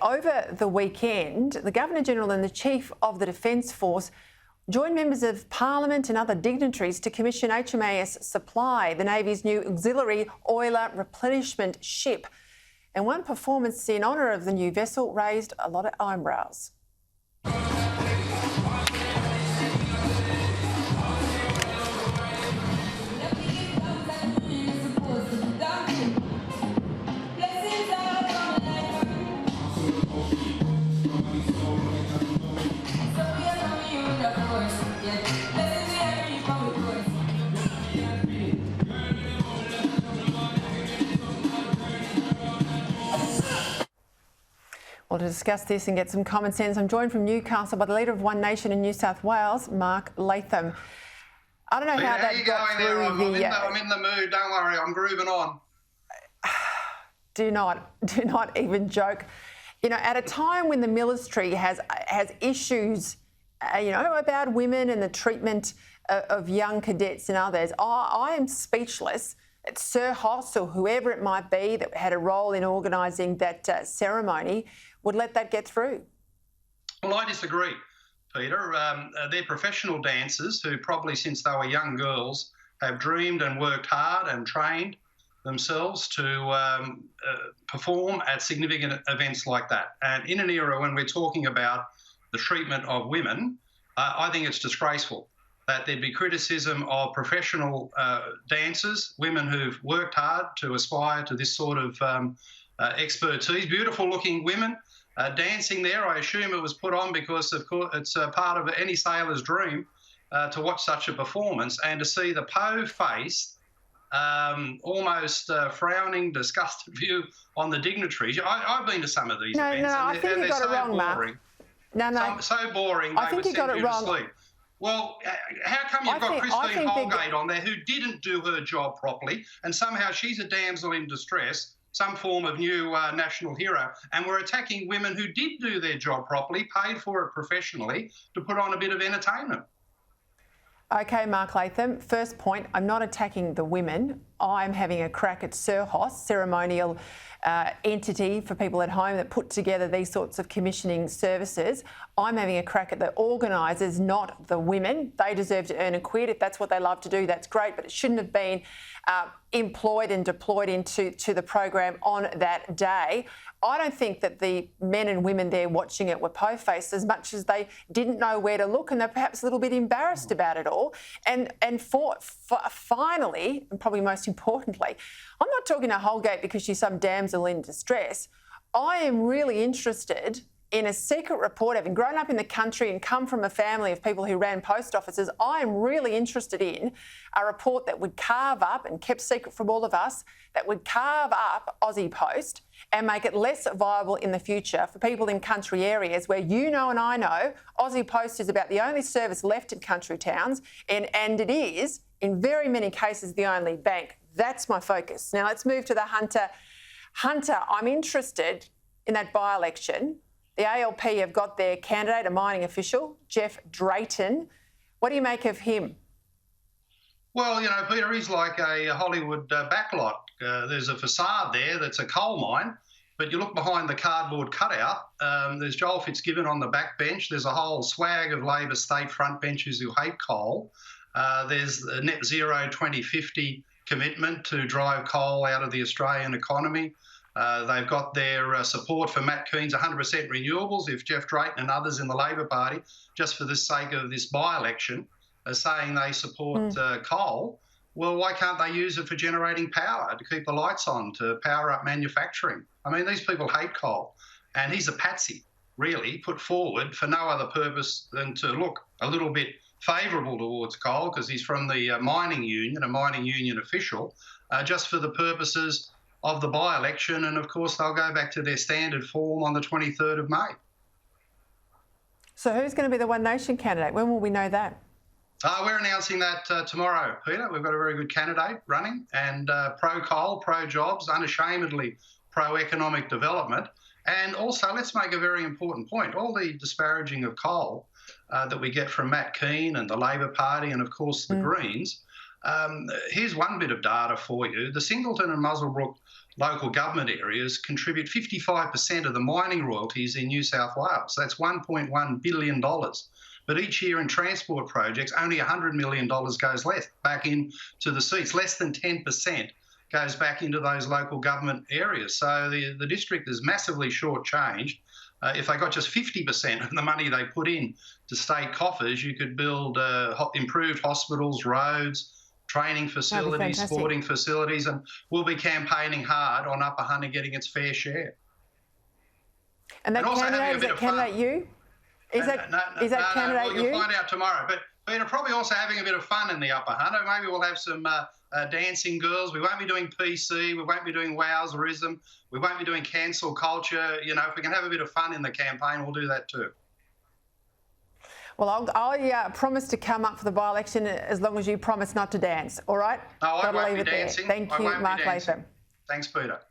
over the weekend, the Governor-General and the Chief of the Defence Force joined members of Parliament and other dignitaries to commission HMAS Supply, the Navy's new auxiliary oiler replenishment ship. And one performance in honour of the new vessel raised a lot of eyebrows. Well, to discuss this and get some common sense, I'm joined from Newcastle by the leader of One Nation in New South Wales, Mark Latham. I don't know how that got through I'm in the mood, don't worry, I'm grooving on. Do not even joke. You know, at a time when the military has issues, about women and the treatment of young cadets and others, I am speechless. It's Sir Hoss or whoever it might be that had a role in organising that ceremony would let that get through. Well, I disagree, Peter. They're professional dancers who probably since they were young girls have dreamed and worked hard and trained themselves to perform at significant events like that. And in an era when we're talking about the treatment of women, I think it's disgraceful that there'd be criticism of professional dancers, women who've worked hard to aspire to this sort of expertise, beautiful-looking women dancing there. I assume it was put on because, of course, it's part of any sailor's dream to watch such a performance and to see the po-faced, almost frowning, disgusted view on the dignitaries. I've been to some of these events. No, I think you got it wrong, Mark. No. So boring, I think you got it wrong. Sleep. Well, how come you've got Christine Holgate on there who didn't do her job properly and somehow she's a damsel in distress, some form of new national hero, and we're attacking women who did do their job properly, paid for it professionally, to put on a bit of entertainment? OK, Mark Latham, first point, I'm not attacking the women. I'm having a crack at Sir Hoss, ceremonial entity for people at home that put together these sorts of commissioning services. I'm having a crack at the organisers, not the women. They deserve to earn a quid. If that's what they love to do, that's great, but it shouldn't have been employed and deployed into the program on that day. I don't think that the men and women there watching it were po-faced as much as they didn't know where to look and they're perhaps a little bit embarrassed about it all. And finally, and probably most importantly, I'm not talking to Holgate because she's some damsel in distress. I am really interested in a secret report, having grown up in the country and come from a family of people who ran post offices. I am really interested in a report that would carve up, and kept secret from all of us, that would carve up Aussie Post and make it less viable in the future for people in country areas where you know and I know Aussie Post is about the only service left in country towns, and it is, in very many cases, the only bank. That's my focus. Now let's move to the Hunter. Hunter, I'm interested in that by-election. The ALP have got their candidate, a mining official, Jeff Drayton. What do you make of him? Well, Peter, he's like a Hollywood backlot. There's a facade there that's a coal mine, but you look behind the cardboard cutout, there's Joel Fitzgibbon on the back bench. There's a whole swag of Labor state front benchers who hate coal. There's the net zero 2050 commitment to drive coal out of the Australian economy. They've got their support for Matt Kean's 100% renewables. If Jeff Drayton and others in the Labor Party, just for the sake of this by-election, are saying they support coal, well, why can't they use it for generating power, to keep the lights on, to power up manufacturing? I mean, these people hate coal. And he's a patsy, really, put forward for no other purpose than to look a little bit favourable towards coal, because he's from the mining union, a mining union official, just for the purposes of the by-election, and of course they'll go back to their standard form on the 23rd of May. So who's going to be the One Nation candidate? When will we know that? We're announcing that tomorrow, Peter. We've got a very good candidate running, and pro-coal, pro-jobs, unashamedly pro-economic development. And also, let's make a very important point. All the disparaging of coal that we get from Matt Kean and the Labor Party and, of course, the Greens, Here's one bit of data for you. The Singleton and Muswellbrook local government areas contribute 55% of the mining royalties in New South Wales. That's $1.1 billion. But each year in transport projects, only $100 million goes left back into the seats. Less than 10% goes back into those local government areas. So the district is massively shortchanged. If they got just 50% of the money they put in to state coffers, you could build improved hospitals, roads, training facilities, sporting facilities, and we'll be campaigning hard on Upper Hunt and getting its fair share. And that candidate, is that candidate you? Is that candidate you? You'll find out tomorrow. But Peter, probably also having a bit of fun in the Upper Hunt. Maybe we'll have some dancing girls. We won't be doing PC. We won't be doing wowserism. We won't be doing cancel culture. You know, if we can have a bit of fun in the campaign, we'll do that too. Well, I promise to come up for the by-election as long as you promise not to dance, all right? No, I won't be dancing. Thank you, Mark Latham. Thanks, Peter.